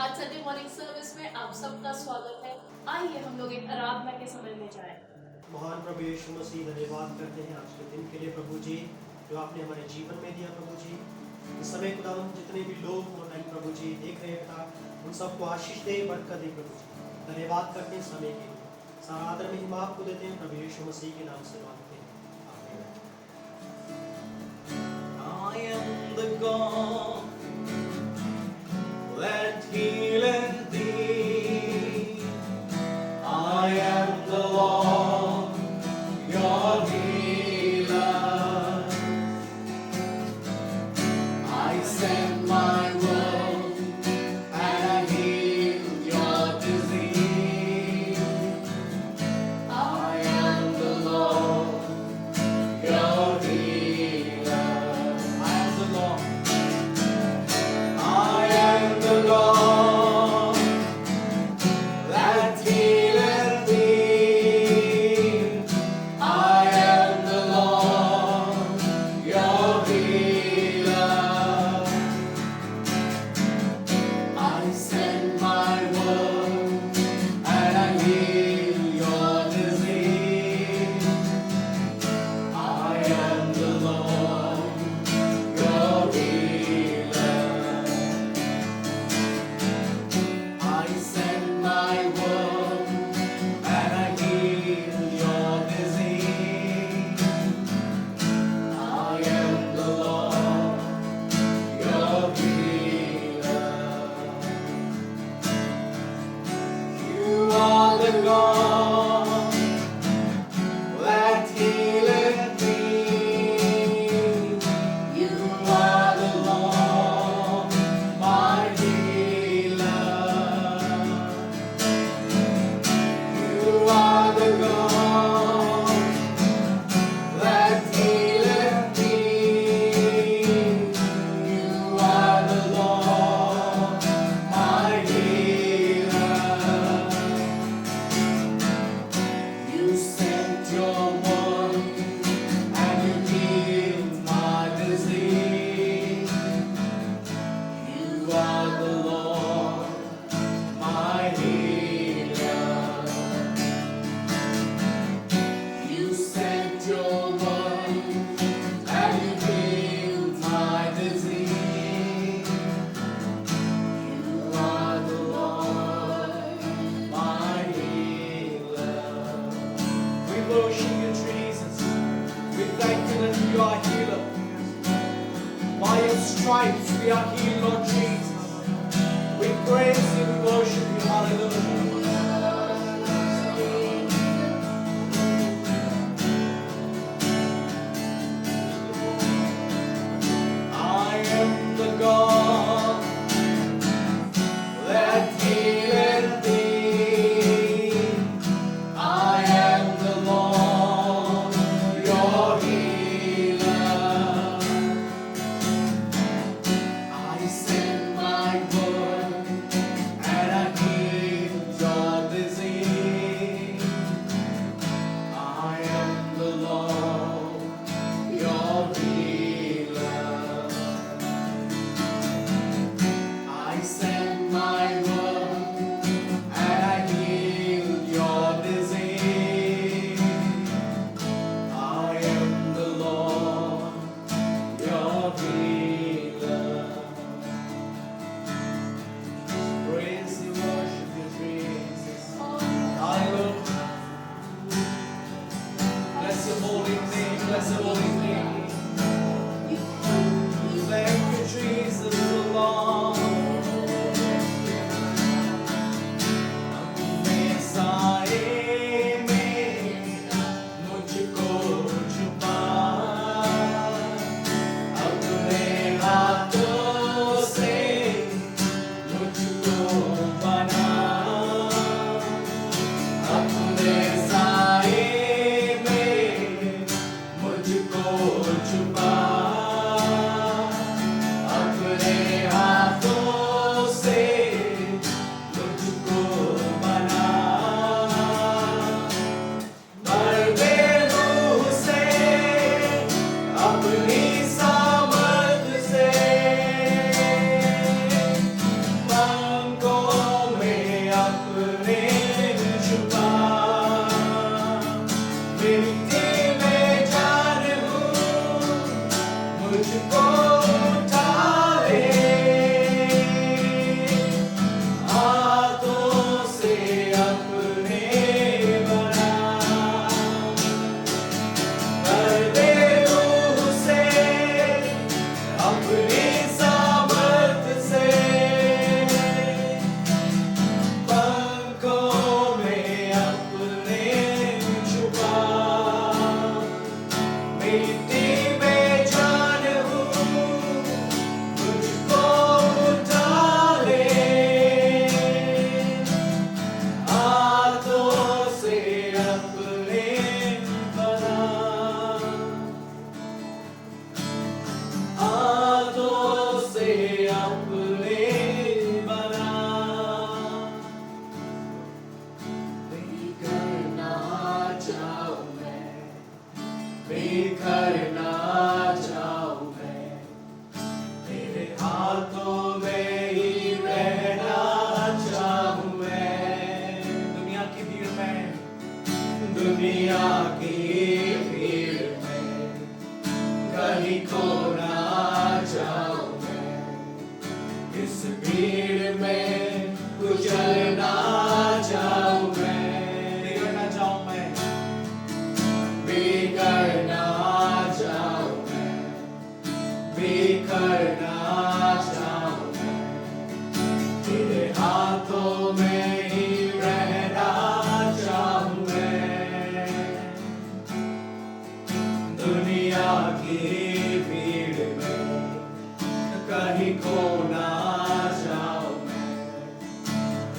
आज Sunday morning service में आप सबका स्वागत है। आइए हम लोग एक आराधना के समय में जाएं। महान प्रभु यीशु मसीह, धन्यवाद करते हैं आज के दिन के लिए प्रभु जी, जो आपने हमारे जीवन में दिया प्रभु जी। इस समय खुदावन जितने भी लोग ऑनलाइन प्रभु जी देख रहे हैं, उन सबको आशीष दे, बरकत दे प्रभु जी। धन्यवाद करते हैं समय के लिए, सारा आदर में हिम्मत आपको देते हैं प्रभु यीशु मसीह के नाम से मांगते हैं, आमीन। I am the God that healeth thee. I am the Lord, your healer. I send my word and I heal your disease. I am the Lord, your healer. I am the Lord. I am the Lord that healeth thee. I am the Lord, your healer. I send my word and I heal your disease. I am the Lord, your healer. I send my word and I heal your disease. I am the Lord, your healer. You are the God that healeth me. You are the Lord, my healer. You are the God that healeth me. You are the Lord, my healer. You sent your word and you healed my disease. You are the Lord, my healer. You sent your word and you healed my disease. You are the Lord, my healer. We worship you, Jesus. We thank you that you are healer. By your stripes we are healed, Lord Jesus. We praise you, we worship you, hallelujah. I am the God that healeth thee. I am the Lord, your healer. I send my word and I heal your disease. I am the Lord, your healer. I send my word and I heal your disease. I am the Lord, your healer. Praise you, worship you, Jesus. Hallelujah. Bless your holy name, bless your holy name. Thank you, Jesus, the Lord. अपने साए में मुझको छुपा, अपने हाथों से मुझको बना, अपने साए में मुझको छुपा, अपने हाथों मिट्टी में जान हूँ, मुझको उठा ले, हाथों से अपने बना, भर दे रूह से, अपनी सामर्थ से, पंखों में अपने छुपा, मिट्टी में जान हूँ, मुझको उठा ले, हाथों से अपने बना, हाथों से अपने बना, बिखरना चाहूं मैं, बिखरना चाहूं मैं, तेरे हाथों में ही रहना चाहूं मैं, दुनिया की भीड़ में, दुनिया की भीड़ में कहीं खो ना जाऊं मैं, इस भीड़ में गुजरना चाहूं मैं, बिगड़ना चाहूं मैं, बिगड़ना चाहूं मैं, बिखरना चाहूं मैं, तेरे हाथों में ही रहना चाहूं मैं, दुनिया की भीड़ में कहीं खो ना जाऊं मैं,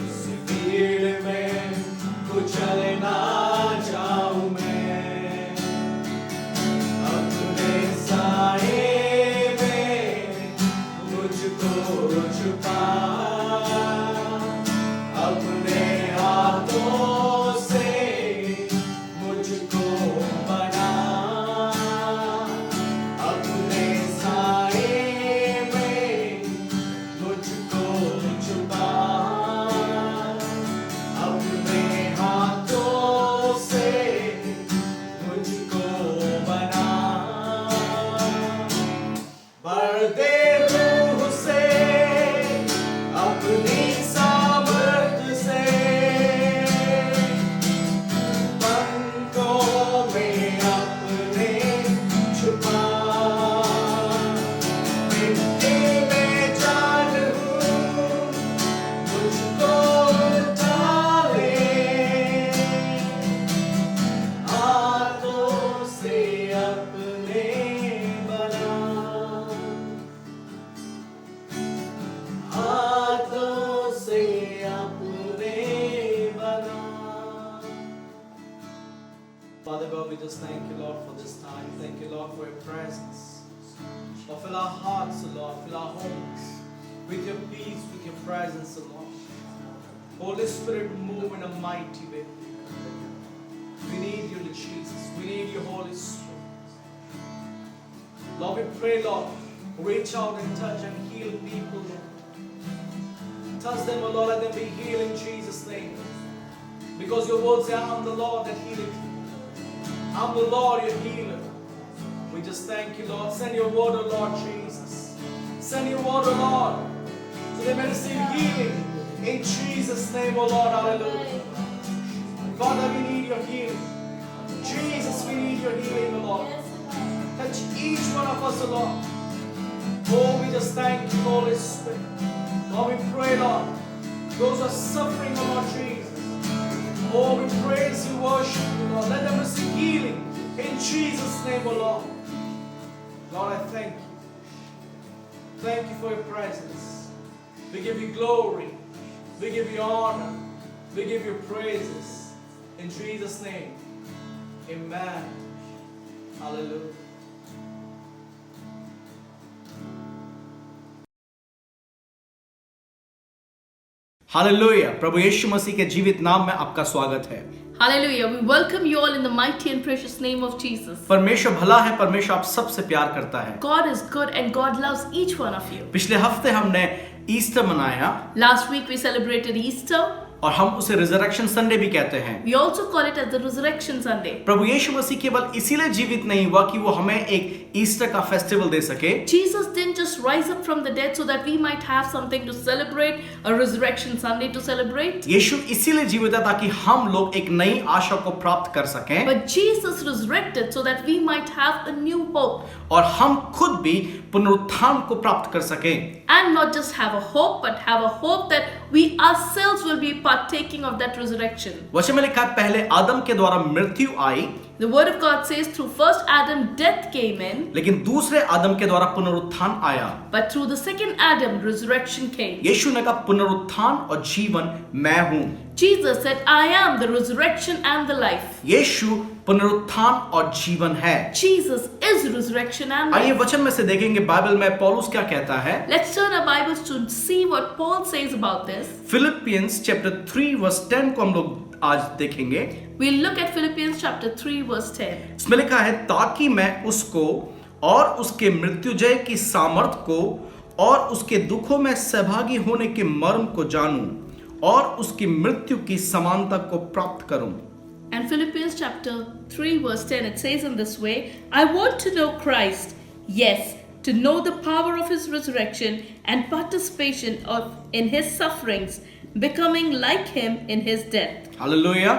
इस भीड़ में कुचलना चाहूं मैं, अपने साए में मुझको छुपा, अपने हाथों से मुझको बना, अपने साए में मुझको छुपा, अपने हाथों से मुझको बना, भर दे रूह से, अपनी सामर्थ से, पंखों में अपने छुपा, मिट्टी में जान हूँ, मुझको उठा ले, हाथों से अपने बना, हाथों से अपने बना. Father God, we just thank you, Lord, for this time. Thank you, Lord, for your presence. Lord, fill our hearts, O Lord, fill our homes with your peace, with your presence, O Lord. Holy Spirit, move in a mighty way. We need you, Lord Jesus. We need you, Holy Spirit. Lord, we pray, Lord, reach out and touch and heal people, Lord. Touch them, O Lord, let them be healed in Jesus' name. Because your word says, I am the Lord that healeth you. I'm the Lord, your healer. We just thank you, Lord. Send your word, O Lord Jesus. Send your word, O Lord, so they may receive healing in Jesus' name, O Lord. Hallelujah. Father, we need your healing. Jesus, we need your healing, O Lord. Touch each one of us, O Lord. Oh, we just thank you, Holy Spirit. Lord, we pray, Lord, those who are suffering, O Lord Jesus. Oh, we praise you, worship you, Lord. Let them receive healing in Jesus' name, O Lord. Lord, I thank you. Thank you for your presence. We give you glory. We give you honor. We give you praises. In Jesus' name, amen. Hallelujah. Hallelujah. प्रभु यीशु मसीह के जीवित नाम में आपका स्वागत है. Hallelujah. We welcome you all in the mighty and precious name of Jesus. परमेश्वर भला है, परमेश्वर आप सबसे प्यार करता है. God is good and God loves each one of you. पिछले हफ्ते हमने ईस्टर मनाया. Last week we celebrated Easter. और हम उसे रिजरेक्शन संडे भी कहते हैं। We also call it as the Resurrection Sunday. प्रभु यीशु मसीह केवल इसीलिए जीवित नहीं हुआ कि वो हमें एक ईस्टर का फेस्टिवल दे सके। Jesus didn't just rise up from the dead so that we might have something to celebrate, a Resurrection Sunday to celebrate. यीशु इसीलिए जीवित है ताकि हम लोग एक नई आशा को प्राप्त कर सकें But Jesus resurrected so that we might have a new hope. और हम खुद भी पुनरुत्थान को प्राप्त कर सकें। And not just have a hope, but have a hope that we ourselves will be partaking of that resurrection. वचन में लिखा है पहले आदम के द्वारा मृत्यु आई, The word of God says through first Adam death came in, लेकिन दूसरे आदम के द्वारा पुनरुत्थान आया। but through the second Adam resurrection came. यीशु ने कहा पुनरुत्थान और जीवन मैं हूं। Jesus said, I am the resurrection and the life. यीशु पुनरुत्थान और जीवन है। Jesus is resurrection and आइए life. वचन में से देखेंगे बाइबल में पौलुस क्या कहता है। Let's turn our Bibles to see what Paul says about this. Philippians chapter 3 verse 10 को हम लोग आज देखेंगे। We'll look at Philippians chapter 3 verse 10. इसमें लिखा है ताकि मैं उसको और उसके मृत्युजय की सामर्थ को और उसके दुखों में सहभागी होने के मर्म को जानूं और उसकी मृत्यु की समानता को प्राप्त करूं। And Philippians chapter 3 verse 10, it says in this way, I want to know Christ, yes, to know the power of his resurrection and participation in his sufferings, becoming like him in his death. Hallelujah.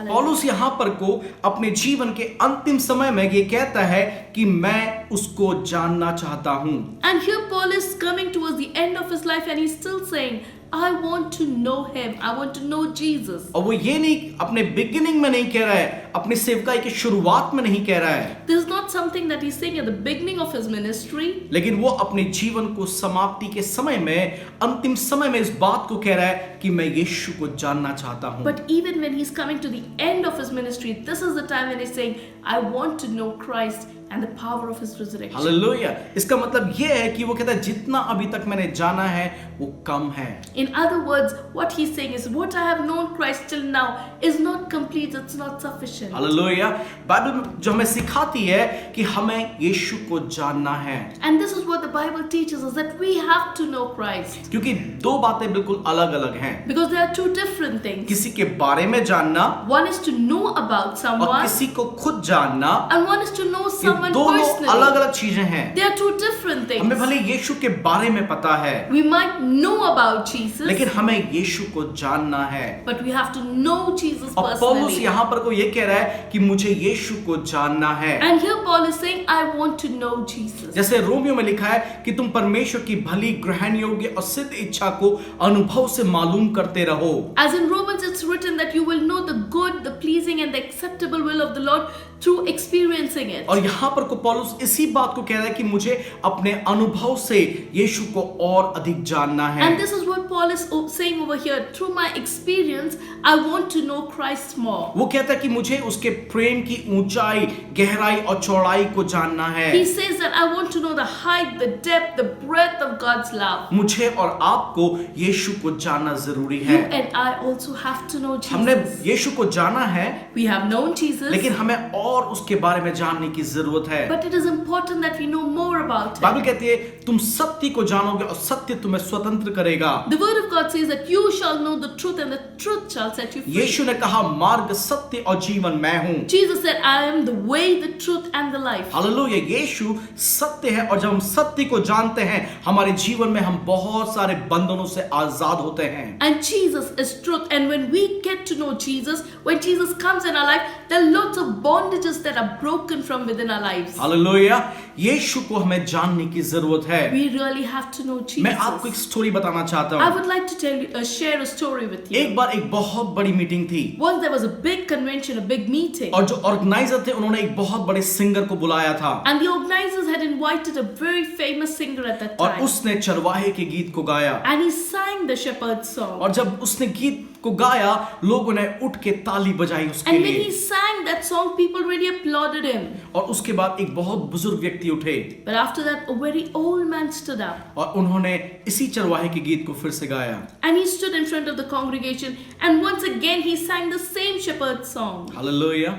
पौलुस यहाँ पर को अपने जीवन के अंतिम समय में ये कहता है कि मैं उसको जानना चाहता हूँ। And here Paul is coming towards the end of his life and he's still saying, I want to know him. I want to know Jesus. और वो ये नहीं अपने बिगिनिंग में नहीं कह रहा है, अपनी सेवकाई की शुरुआत में नहीं कह रहा है, This is not something that he's saying at the beginning of his ministry. लेकिन वो अपने जीवन को समाप्ति के समय में, अंतिम समय में इस बात को कह रहा है कि मैं यीशु को जानना चाहता हूँ। But even when he's coming to the end of his ministry, this is the time when he's saying, I want to know Christ and the power of his resurrection. Hallelujah. इसका मतलब ये है कि वो कहता है जितना अभी तक मैंने जाना है वो कम है। In other words, what he's saying is, what I have known Christ till now is not complete, it's not sufficient. Hallelujah. Bible जो हमें सिखाती है कि हमें यीशु को जानना है, And this is what the Bible teaches us, that we have to know Christ. क्योंकि दो बातें बिल्कुल अलग-अलग हैं। Because there are two different things. किसी के बारे में जानना One is to know about और someone, किसी को खुद जानना, and one is to know ये someone दोनों personally. अलग-अलग चीजें हैं। They are two different हमें things. भले यीशु के बारे में पता है, We might know about Jesus, लेकिन हमें यीशु को जानना है। but we have to know Jesus और पौलुस personally. यहाँ पर को ये कह रहा है कि मुझे यीशु को जानना है। And here Paul is saying, I want to know Jesus. जैसे रोमियो में लिखा है कि तुम परमेश्वर की भली, ग्रहण योग्य और सिद्ध इच्छा को अनुभव से मालूम करते रहो। As in Romans, it's written that you will know the good, the pleasing, and the acceptable will of the Lord through experiencing it. और यहाँ पर को पौलुस इसी बात को कह रहा है कि मुझे अपने अनुभव से यीशु को और अधिक जानना है। And this is what Paul is saying over here. Through my experience, I want to know Christ more. वो कहता है कि मुझे उसके प्रेम की ऊंचाई, गहराई और चौड़ाई को जानना है। He says that I want to know the height, the depth, the breadth of God's love. मुझे और आपको यीशु को जानना जरूरी You है। and I also have to know हमने Jesus. यीशु को जाना है, We have known Jesus, लेकिन हमें और उसके बारे में जानने की जरूरत है। but it is important that we know more about Bible Him. कहती है तुम सत्य को जानोगे और सत्य तुम्हें स्वतंत्र करेगा। The Word of God says that you shall know the truth and the truth shall set you free. यीशु ने कहा मार्ग, सत्य और जीवन मैं हूँ। Jesus said, I am the way, the truth and the life. Hallelujah. यीशु सत्य है और जब हम सत्य को जानते हैं हमारे जीवन में हम बहुत सारे बंधनों से आजाद होते हैं। And Jesus is truth. And when we get to know Jesus, when Jesus comes in our life, there are lots of bondages that are broken from within our lives. Hallelujah. यीशु को हमें जानने की जरूरत है। We really have to know मैं आपको एक Jesus. Story बताना चाहता I हूँ। would like to tell you, share a story with you. एक बार एक बहुत बड़ी मीटिंग थी Once there was a big convention, a big meeting, और जो ऑर्गेनाइजर थे उन्होंने एक बहुत बड़े सिंगर को बुलाया था and the organizers had invited a very famous singer at that और time. उसने चरवाहे के गीत को गाया And he sang the shepherd's song. और जब उसने गीत को गाया लोगों ने उठ के ताली बजाई उसके And when लिए he sang that song, people really applauded him. और उसके बाद एक बहुत बुजुर्ग व्यक्ति उठे But after that, a very old man stood up. और उन्होंने इसी चरवाहे के गीत को फिर से गाया। And he stood in front of the congregation, and once again he sang the same shepherd's song. Hallelujah.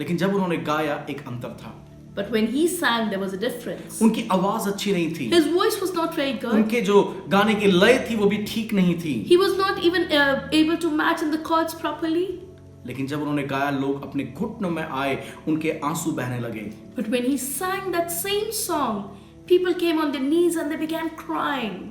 लेकिन जब उन्होंने गाया एक अंतर था। But when he sang, there was a difference. उनकी आवाज अच्छी नहीं थी, His voice was not very good. उनके जो गाने की लय थी वो भी ठीक नहीं थी। He was not even able to match in the chords properly. लेकिन जब उन्होंने गाया, लोग अपने घुटनों में आए, उनके आंसू बहने लगे। But when he sang that same song, people came on their knees and they began crying.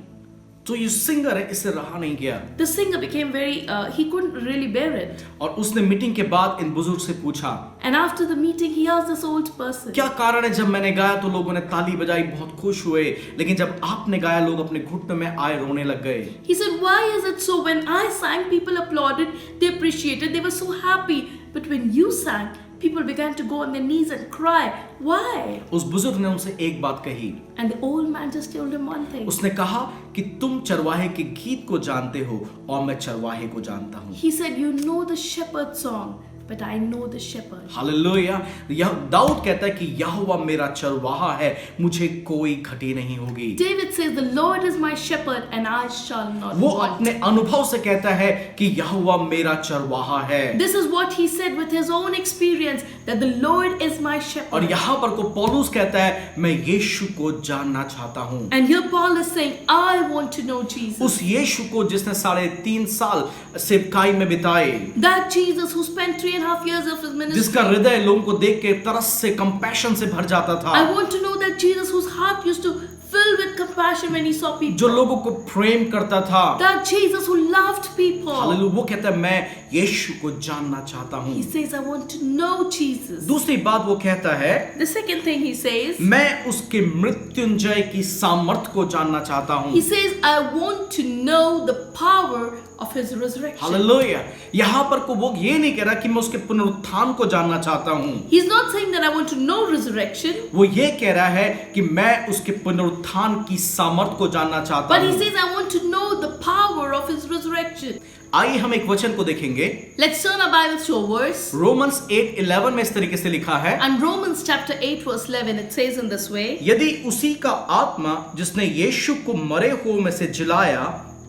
तो ये सिंगर है, इससे रहा नहीं गया The singer became very, he couldn't really bear it. और उसने मीटिंग के बाद इन बुजुर्ग से पूछा, And after the meeting, he asked this old person, क्या कारण है जब मैंने गाया तो लोगों ने ताली बजाई, बहुत खुश हुए, लेकिन जब आपने गाया लोग अपने घुटनों में आए, रोने लग गए। he said, why is it so? When I sang, people applauded, they appreciated, they were so happy. But when you sang, people began to go on their knees and cry. Why? उस बुजुर्ग ने उनसे एक बात कही, And the old man just told him one thing. उसने कहा कि तुम चरवाहे के गीत को जानते हो और मैं चरवाहे को जानता हूँ। He said, you know the shepherd song, but I know the shepherd. Hallelujah. यह दाऊद कहता है कि यहोवा मेरा चरवाहा है, मुझे कोई घटी नहीं होगी। David says, the Lord is my shepherd and I shall not वो want. अपने अनुभव से कहता है कि यहोवा मेरा चरवाहा है। This is what he said with his own experience, that the Lord is my और shepherd. यहाँ पर को पौलुस कहता है, मैं यीशु को जानना चाहता हूँ। And here Paul is saying, I want to know Jesus. उस यीशु को जिसने 3.5 साल सेवकाई में बिताए, That Jesus who spent 3.5 years of his ministry. जिसका हृदय लोगों को देख के तरस से, कंपैशन से भर जाता था, I want to know that Jesus whose heart used to fill with compassion when he saw people. जो लोगों को प्रेम करता था। That Jesus who loved people. Hallelujah. वो कहता है मैं यीशु को जानना चाहता हूँ। He says, I want to know Jesus. दूसरी बात वो कहता है, The second thing he says, मैं उसके मृत्युंजय की सामर्थ को जानना चाहता हूँ। he says, I want to know the power of his resurrection. Hallelujah. यहाँ पर को वो ये नहीं कह रहा कि मैं उसके पुनरुत्थान को जानना चाहता हूँ। He's not saying that I want to know resurrection, वो ये कह रहा है कि मैं उसके पुनरुत्थान की सामर्थ को जानना चाहता but he हूँ। says, I want to know the power of his resurrection. आइए हम एक वचन को देखेंगे। Let's turn our Bibles to a verse. Romans 8:11 में इस तरीके से लिखा है, And Romans chapter 8 verse 11, it says in this way, यदि उसी का आत्मा जिसने यीशु को मरे हुओं में से जिलाया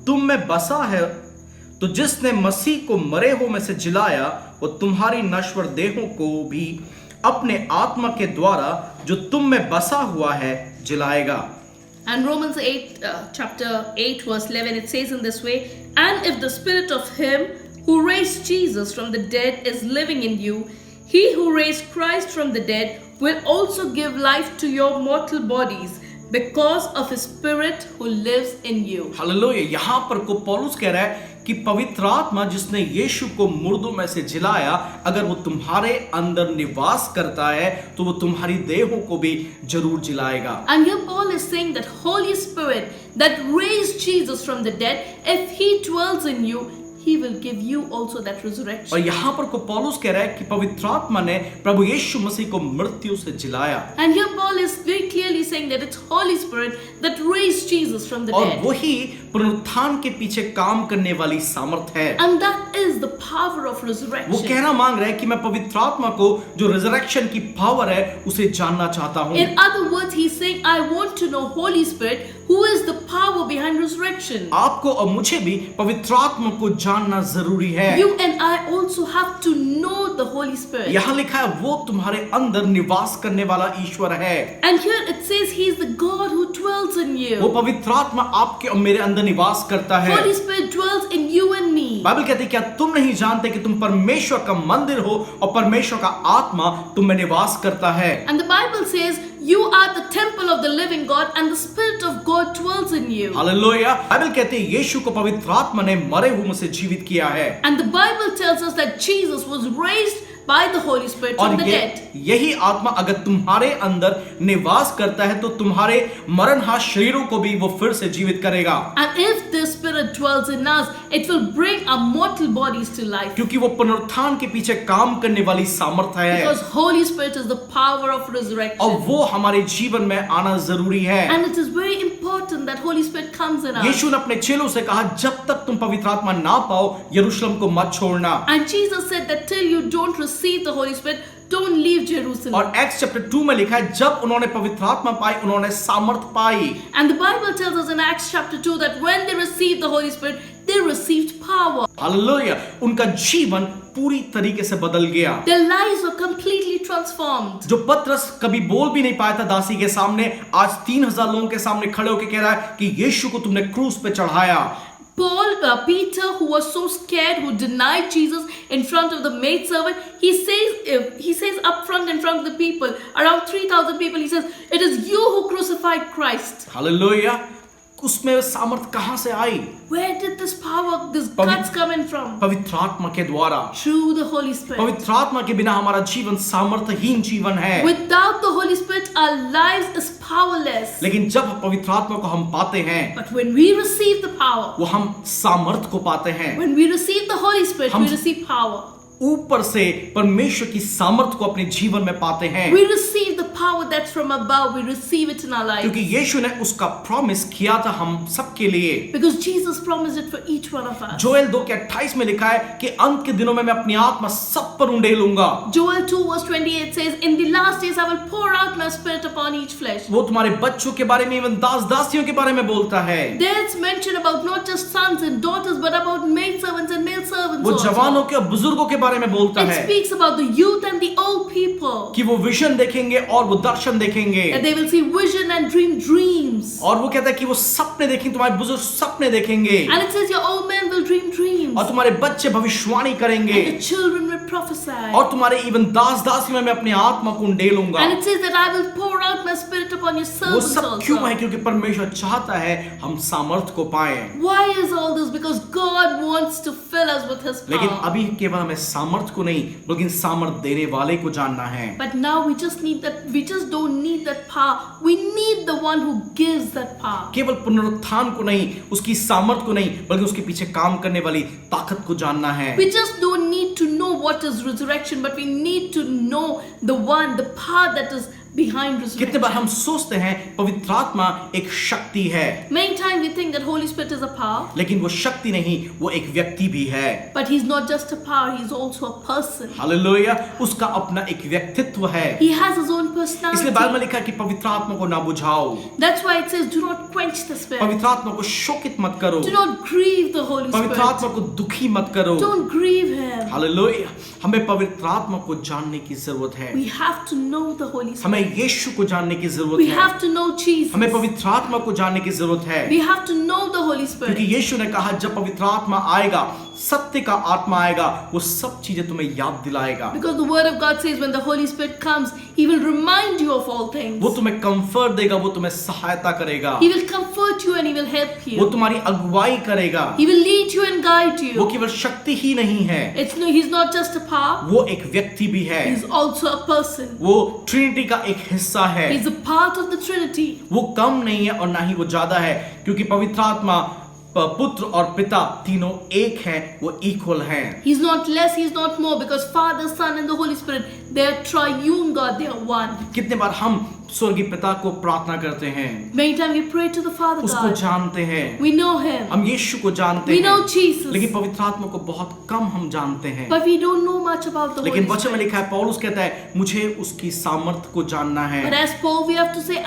तुम में बसा है, तो जिसने मसीह को मरे हुओं में से जिलाया वो तुम्हारी नश्वर देहों को भी अपने आत्मा के द्वारा जो तुम में बसा हुआ है जिलाएगा। And Romans 8, chapter 8 verse 11, it says in this way, and if the spirit of him who raised Jesus from the dead is living in you, he who raised Christ from the dead will also give life to your mortal bodies because of his spirit who lives in you. Hallelujah. यहाँ पर को पौलुस कह रहा है कि पवित्र आत्मा जिसने यीशु को मुर्दों में से जिलाया, अगर वो तुम्हारे अंदर निवास करता है तो वो तुम्हारी देहों को भी जरूर जिलाएगा। And here Paul is saying that Holy Spirit that raised Jesus from the dead, if he dwells in you, he will give you also that और resurrection. यहाँ पर को पौलुस कह रहा है कि पवित्र आत्मा ने प्रभु यीशु मसीह को मृत्यु से जिलाया, And here Paul is very clearly saying that it's Holy Spirit that raised Jesus from the और dead. वही पुनरुत्थान के पीछे काम करने वाली सामर्थ है। And that is the power of वो resurrection. कहना मांग रहा है कि मैं पवित्र आत्मा को जो रिजरेक्शन की पावर है उसे जानना चाहता हूँ। In other words, he's saying, I want to know Holy Spirit, who is the power behind resurrection. आपको और मुझे भी पवित्र आत्मा को जानना जरूरी है। You and I also have to know the Holy Spirit. यहाँ लिखा है वो तुम्हारे अंदर निवास करने वाला ईश्वर है। And here it says he is the God who dwells in वो you. पवित्र आत्मा आपके और मेरे अंदर निवास करता है। Holy Spirit dwells in you and me. Bible कहती है क्या तुम नहीं जानते कि तुम परमेश्वर का मंदिर हो और परमेश्वर का आत्मा तुम में निवास करता है। And the Bible says you are the temple of the living God and the Spirit of God dwells in you. Hallelujah. Bible कहती है यीशु को पवित्र आत्मा ने मरे हुए में से जीवित किया है। And the Bible tells us that Jesus was raised by the Holy Spirit from और the dead. यही आत्मा अगर तुम्हारे अंदर निवास करता है तो तुम्हारे मरणहार शरीरों को भी वो फिर से जीवित करेगा। And if the Spirit dwells in us, it will bring our mortal bodies to life. क्योंकि वो पुनरुत्थान के पीछे काम करने वाली सामर्थ है Because Holy Spirit is the power of और resurrection. वो हमारे जीवन में आना जरूरी है। And it is very important that Holy Spirit comes in us. यीशु ने अपने चेलों से कहा जब तक तुम पवित्र आत्मा ना पाओ यरूशलेम को मत छोड़ना। And Jesus said that till you don't receive the Holy Spirit, don't leave Jerusalem. और एक्ट्स चैप्टर 2 में लिखा है जब उन्होंने पवित्र आत्मा पाई उन्होंने सामर्थ पाई। And the Bible tells us in Acts chapter 2 that when they received the Holy Spirit, they received power. Hallelujah, उनका जीवन पूरी तरीके से बदल गया। Their lives were completely transformed. जो पतरस कभी बोल भी नहीं पाया था दासी के सामने, आज 3000 लोगों के सामने खड़े होकर कह रहा है कि यीशु को तुमने क्रूस पे चढ़ाया। Peter, who was so scared, who denied Jesus in front of the maidservant, he says up front in front of the people, around 3,000 people, he says, "It is you who crucified Christ." Hallelujah, उसमें सामर्थ कहां से आई? Where did this power, this guts come in from? पवित्र आत्मा के द्वारा। Through the Holy Spirit. पवित्र आत्मा के बिना हमारा जीवन सामर्थहीन जीवन है। Without the Holy Spirit, our lives is powerless. लेकिन जब पवित्र आत्मा को हम पाते हैं, But when we receive the power, वो हम सामर्थ को पाते हैं। when we receive the Holy Spirit, we receive power. ऊपर से परमेश्वर की सामर्थ को अपने जीवन में पाते हैं। We receive the power that's from above. We receive it in our lives. क्योंकि यीशु ने उसका प्रॉमिस किया था हम सबके लिए। Because Jesus promised it for each one of us. Joel 2:28 में लिखा है कि अंत के दिनों में मैं अपनी आत्मा सब पर उंडेलूंगा। Joel 2:28 says, "In the last days I will pour out my spirit upon each flesh." वो तुम्हारे बच्चों के बारे में, एवं दास दासियों के बारे में बोलता है। There it's mentioned about not just sons and daughters, but about maid servants and male servants वो also. जवानों के और बुजुर्गों के बारे में बोलता It है speaks about the youth and the old people. कि वो विजन देखेंगे और वो दर्शन देखेंगे। That they will see vision and dream dreams. और वो कहता है कि वो सपने देखेंगे, तुम्हारे बुजुर्ग सपने देखेंगे। And it says your old men will dream dreams. और तुम्हारे बच्चे भविष्यवाणी करेंगे। And the children will prophesy. और तुम्हारे इवन दास दासियों में मैं अपने आत्मा को उंडेलूंगा। And it says that I will pour out my spirit upon your वो servants सब क्यों है? also. क्योंकि परमेश्वर चाहता है हम सामर्थ को पाएं। Why is all this? Because God wants to fill us with His लेकिन power. अभी केवल हमें सामर्थ को नहीं बल्कि सामर्थ देने वाले को जानना है। But now we just need that. We just don't need that power. We need the one who gives that power. केवल पुनरुत्थान को नहीं, उसकी सामर्थ को नहीं, बल्कि उसके पीछे काम करने वाली ताकत को जानना है। We just don't need to know what is resurrection, but we need to know the one, the power that is behind कितने बार resurrection. हम सोचते हैं पवित्र आत्मा एक शक्ति है, Many times we think that Holy Spirit is a power, लेकिन वो शक्ति नहीं, वो एक व्यक्ति भी है। but He's not just a power, He's also a person. Hallelujah, उसका अपना एक व्यक्तित्व है। He has His own इसलिए बाइबल में personality. लिखा है कि पवित्र आत्मा को ना बुझाओ, That's why it says, "Do not quench the Spirit. पवित्र आत्मा को शोकित मत करो, Do not grieve the Holy पवित्र Spirit. आत्मा को दुखी मत करो। Don't grieve Him." हालेलुया, हमें पवित्र आत्मा को जानने की जरूरत है। We have to know the Holy Spirit. हमें यीशु को जानने की जरूरत We है। have to know Jesus. हमें पवित्र आत्मा को जानने की जरूरत है, We have to know the Holy क्योंकि Spirit. यीशु ने कहा जब पवित्र आत्मा आएगा, सत्य का आत्मा आएगा, वो सब चीजें तुम्हें याद दिलाएगा। Because the Word of God says when the Holy Spirit comes, He will remind you of all things. वो तुम्हें कंफर्ट देगा, वो तुम्हें सहायता करेगा, He will comfort you and He will help वो you. तुम्हारी अगुवाई करेगा। He will lead you and guide वो you. केवल शक्ति ही नहीं है, He's not just a power, वो एक व्यक्ति भी है। He's also a person. वो ट्रिनिटी का एक हिस्सा है। He's a part of the Trinity. वो कम नहीं है और ना ही वो ज्यादा है, क्योंकि पवित्र आत्मा पुत्र और पिता तीनों एक हैं, वो इक्वल हैं। He's not less, He's not more, because Father, Son and the Holy Spirit, they are triune God, they are one. कितने बार हम स्वर्गीय पिता को प्रार्थना करते हैं, Many times we pray to the Father उसको God. जानते हैं, We know Him. हम यीशु को जानते We know हैं, Jesus. लेकिन पवित्र आत्मा को बहुत कम हम जानते हैं। But we don't know much about the लेकिन Holy वचन में Spirit. लिखा है, पौलुस कहता है मुझे उसकी सामर्थ को जानना But है, as Paul, we have to say,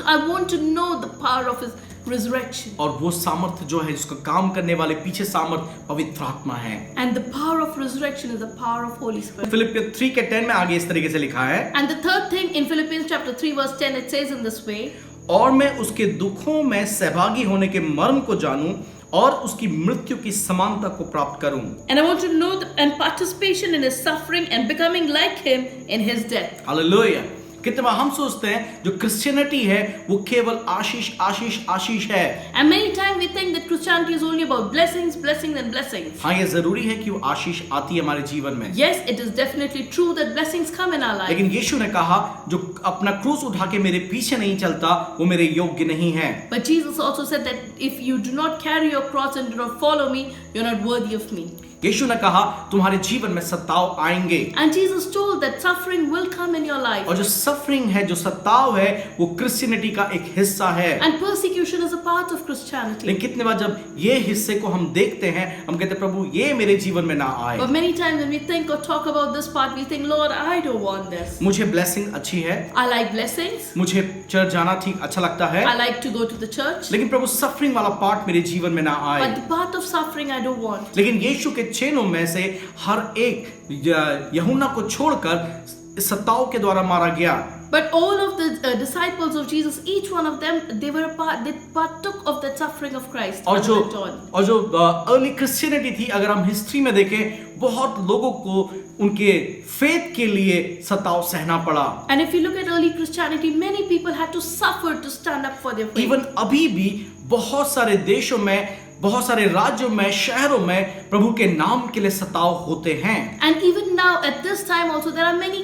I want to know the power of His resurrection. और वो सामर्थ जो है, जिसका काम करने वाले पीछे सामर्थ पवित्र आत्मा है। And the power of resurrection is the power of Holy Spirit. फिलिपियर 3:10 में आगे इस तरीके से लिखा है, And the third thing in Philippians chapter 3 verse 10, it says in this way, और मैं उसके दुखों में सहभागी होने के मर्म को जानूं और उसकी मृत्यु की समानता को प्राप्त करूं। and I want to know and participation in His suffering and becoming like Him in His death. Hallelujah. कितने बार हम सोचते हैं जो क्रिश्चियनिटी है वो केवल आशीष आशीष आशीष है। And many times we think that Christianity is only about blessings, blessings and blessings. हाँ, ये जरूरी है कि वो आशीष आती है हमारे जीवन में, Yes, it is definitely true that blessings come in our life. लेकिन यीशु ने कहा जो अपना क्रूस उठा के मेरे पीछे नहीं चलता वो मेरे योग्य नहीं है। But Jesus also said that if you do not carry your cross and do not follow me, you're not worthy of me. यीशु ने कहा तुम्हारे जीवन में सताव आएंगे, And Jesus told that suffering will come in your life. और जो suffering है, जो सताव है, वो क्रिश्चियनिटी का एक हिस्सा है। And persecution is a part of Christianity. लेकिन कितने बार जब ये हिस्से को हम देखते हैं, हम कहते हैं प्रभु ये मेरे जीवन में ना आए। But many times when we think or talk about this part, we think, Lord, I don't want this. मुझे ब्लेसिंग अच्छी है, I like blessings. मुझे चर्च जाना ठीक अच्छा लगता है, I like to go to the church. लेकिन प्रभु सफरिंग वाला पार्ट मेरे जीवन में ना आए। But the part of suffering I don't want. लेकिन यीशु के चेलों में से हर एक यूहन्ना को छोड़कर सताव के द्वारा मारा गया। But all of the disciples of Jesus, each one of them, they partook of the suffering of Christ. और and went on. जो अर्ली क्रिश्चियनिटी थी, अगर हम हिस्ट्री में देखें, बहुत लोगों को उनके फेथ के लिए सताव सहना पड़ा। And if you look at early Christianity, many people had to suffer to stand up for their faith. Even अभी भी बहुत सारे देशों में, बहुत सारे राज्यों में, शहरों में प्रभु के नाम के लिए सताव होते हैं। And even now, at this time also, there are many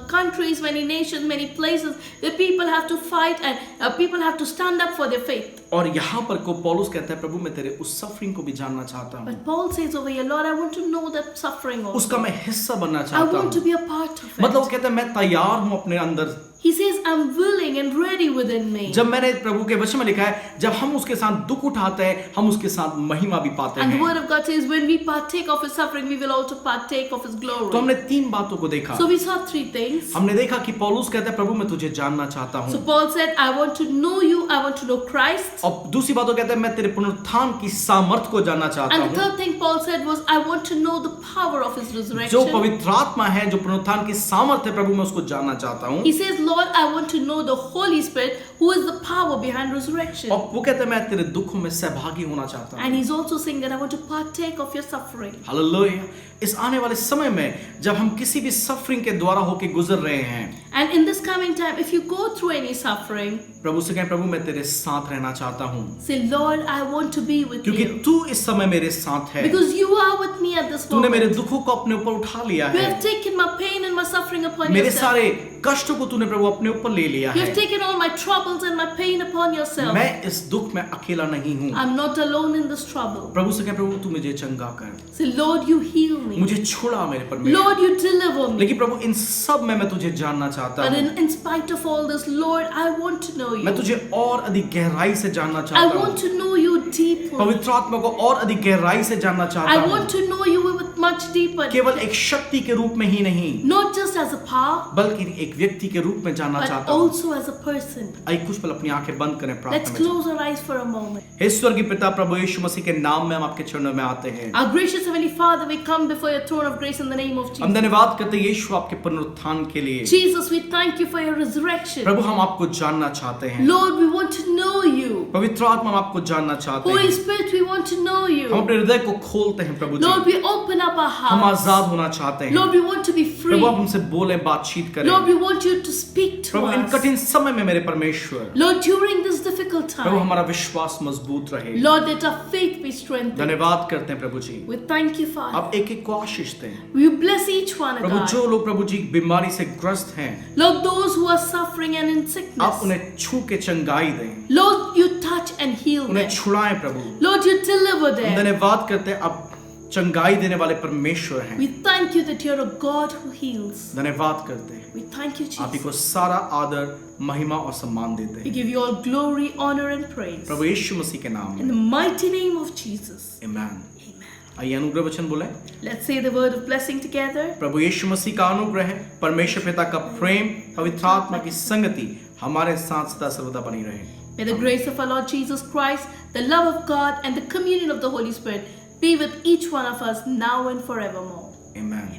countries, many nations, many places where people have to fight and people have to stand up for their faith. और यहाँ पर को पौलुस कहता है प्रभु मैं तेरे उस सफरिंग को भी जानना चाहता हूँ, But Paul says over here, Lord, I want to know that suffering also. उसका मैं हिस्सा बनना I चाहता want to हूँ। be a part of मतलब वो it. कहता है मैं तैयार हूँ अपने अंदर। He says, I'm willing and ready within me. जब मैंने प्रभु के वचन में लिखा है, जब हम उसके साथ दुख उठाते हैं, हम उसके साथ महिमा भी पाते And the हैं। word of God says, when we partake of his suffering, we will also partake of his तो glory. हमने तीन बातों को देखा। So we saw three things. हमने देखा कि पौलुस कहता है प्रभु मैं तुझे जानना चाहता So हूँ, Paul said, I want to know you, I want to know Christ. और दूसरी बात वो कहता है मैं तेरे पुनरुत्थान की सामर्थ को जानना चाहता And the हूँ। third thing Paul said was, I want to know the power of his जो resurrection. पवित्र आत्मा है, जो पुनरुत्थान की सामर्थ है प्रभु मैं उसको जानना चाहता हूँ। He says, Lord, I want to know the Holy Spirit, who is the power behind resurrection. और वो कहता है मैं तेरे दुखों में सहभागी होना चाहता हूँ। And he's also saying that I want to partake of your suffering. Hallelujah. इस आने वाले समय में जब हम किसी भी सफरिंग के द्वारा होके गुजर रहे हैं, And in this coming time, if you go through any suffering, प्रभु से कहें प्रभु मैं तेरे साथ रहना चाहता हूँ, say, Lord, I want to be with क्योंकि you. तू इस समय मेरे साथ है। Because you are with me at this तूने मेरे moment. दुखों को अपने ऊपर उठा लिया You है, have taken my pain and my suffering upon मेरे yourself. सारे कष्टों को तूने प्रभु अपने ऊपर ले लिया You है। have taken all my troubles and my pain upon yourself. मैं इस दुख में अकेला नहीं हूँ। I'm not alone in this trouble. प्रभु से कहें प्रभु तू मुझे चंगा कर, Say, Lord, you heal me. मुझे छुड़ा मेरे परमेश्वर। Lord, you deliver me. लेकिन प्रभु इन सब में मैं तुझे जानना चाहता But हूँ, in spite of all this, Lord, I want to know मैं you. तुझे और अधिक गहराई से जानना I चाहता want हूँ, to know you deeply. पवित्र आत्मा को और अधिक गहराई से जानना चाहता I हूँ, want to know you with much deeper. केवल एक शक्ति के रूप में ही नहीं Not just as a power, बल्कि एक व्यक्ति के रूप में जानना but चाहता हूँ। also as a person. आइए कुछ पल अपनी आंखें बंद करें, Let's प्रार्थना में close our eyes for a moment. हे स्वर्गीय पिता प्रभु यीशु मसीह के नाम में हम आपके चरणों में आते हैं। Our gracious Heavenly Father, we come before your throne of grace in the name of हम Jesus. धन्यवाद करते हैं यीशु आपके पुनरुत्थान के लिए। Jesus, we thank you for your resurrection. प्रभु हम आपको जानना चाहते हैं, Lord, we want to know you. पवित्र आत्मा हम आपको जानना चाहते Holy हैं। Spirit, we want to know हम you. अपने हृदय को खोलते हैं प्रभु Lord, ji, we open up our हम hearts. आजाद होना चाहते हैं। Lord, we want to be free. प्रभु आप हमसे बोले, बातचीत करें। Lord, we want you to speak to Prabhu in us. कठिन समय में मेरे परमेश्वर, Lord, during this difficult Prabhu time, हमारा विश्वास मजबूत रहे। Lord, let our faith be strengthened. धन्यवाद करते हैं प्रभु जी, We thank you, Father. आप एक एक को आशीष दें। We bless each one, Prabhu God. जो लोग प्रभु जी बीमारी से ग्रस्त हैं, Lord, those who are suffering and in आप sickness, उन्हें छू के चंगाई दें, Lord, you touch and heal उन्हें them. छुड़ाएं Prabhu. Lord, you deliver हम them. धन्यवाद करते हैं आप चंगाई देने वाले परमेश्वर हैं। We thank you that you're a God who heals. धन्यवाद करते हैं, We thank you, आप ही Jesus. को सारा आदर, महिमा और सम्मान देते We हैं give you all glory, honor, and praise. प्रभु यीशु मसीह के नाम In में, the mighty name of Jesus. आमीन। Amen. आइए अनुग्रह वचन बोले। Let's say the word of blessing together. प्रभु यीशु मसीह का अनुग्रह है, परमेश्वर पिता का प्रेम, पवित्र आत्मा की संगति हमारे साथ सदा सर्वदा बनी रहे। May the grace of our Lord Jesus Christ, the love of God, and the communion of the Holy Spirit be with each one of us now and forevermore. आमीन।